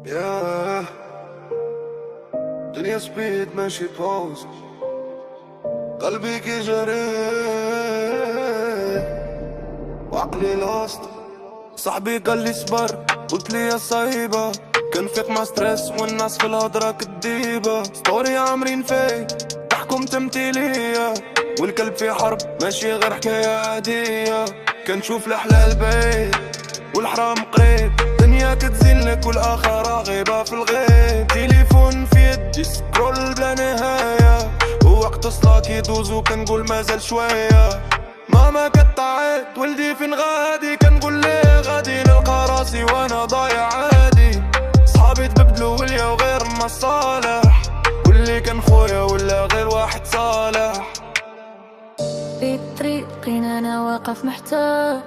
ياه دنيا سبيد ماشي بوز، قلبي كي جري وعقلي لاست. صاحبي قال لي صبر، قلت لي يا صايبة كنفيق مع ستريس والناس في الهضرة كديبة. ستوري عامرين في تحكم تمثيلية، والقلب في حرب ماشي غير حكاية عادية. كنشوف الحلال بعيد والحرام قريب، دنيا كتزينلك والآخرة غيبة في الغيب. تليفون في يدي سكرول بلا نهاية، ووقت صلاة يدوز وكنقول مازال شوية. ماما قطعت ولدي فين غادي، كنقول ليه غادي نلقى راسي وانا ضايع عادي. صحابي تبدلوا وليا وغير مصالح، واللي كان خويا ولا غير واحد صالح. في طريقين انا واقف محتار،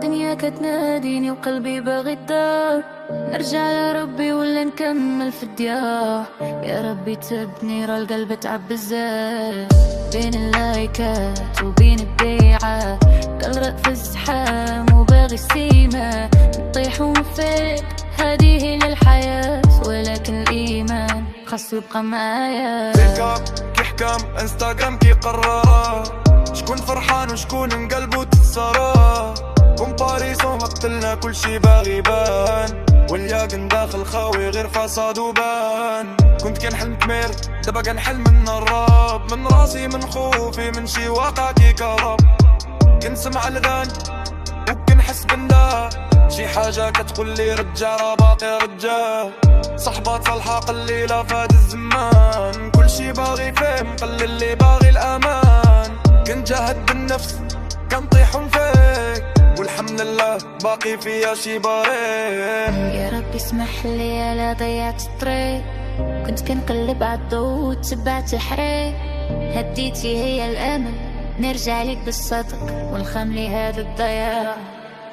دنيا كتناديني وقلبي باغي الدار. نرجع لربي ولا نكمل في الديار؟ يا ربي تبني راه القلب تعب بزاف، بين اللايكات وبين البيعات. قلق في الزحام وباغي السيما، نطيح ونفيق هذه هي للحياة. ولكن الإيمان خاصو يبقى معايا. ميك اب كي حكام انستغرام كي قرر، شكون فرحان وشكون انقلبو تتسرى. كومباريسون قتلنا كل شي باغي يبان، والياقن داخل خاوي غير فساد وبان. كنت كنحلم تمير دابا كنحلم من الراب، من راسي من خوفي من شي واقع كي كرب. كنسمع الاغاني وكنحس بالله، شي حاجة كتقول لي رجع راه باقي رجال. صحبات صالحة قليلة فهاد الزمان، كل شي باغي فيه مقلل اللي باغي الامان. كنجاهد بالنفس كنطيح ونفيق، والحمد لله باقي فيا شي باريح. يا ربي اسمح لي لا ضيعت الطريق، كنت كنقلب عالضو وتبعت الحريق. هديتي هي الامل نرجع لك بالصدق، ونخملي هذا الضياع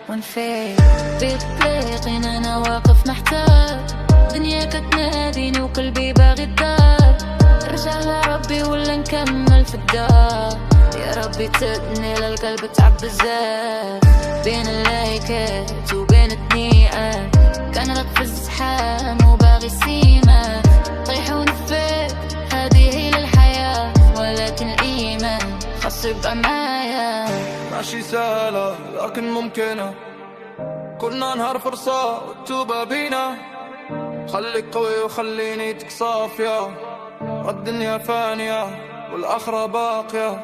ونفيق. في طريقين انا واقف محتار، دنيا كتناديني وقلبي باغي الدار. نرجع لربي ولا نكمل في الدار؟ يا ربي تبني للقلب تعب بزاف، بين اللايكات وبين الدنيئات. كنرق في الزحام وباغي السيما، طيح ونفيق هذه هي للحياة. ولكن الإيمان خاصو يبقى معايا. ماشي سهلة لكن ممكنة، كلنا نهار فرصة والتوبة بينا. خليك قوي وخلي نيتك صافية، الدنيا فانية والآخرة باقية.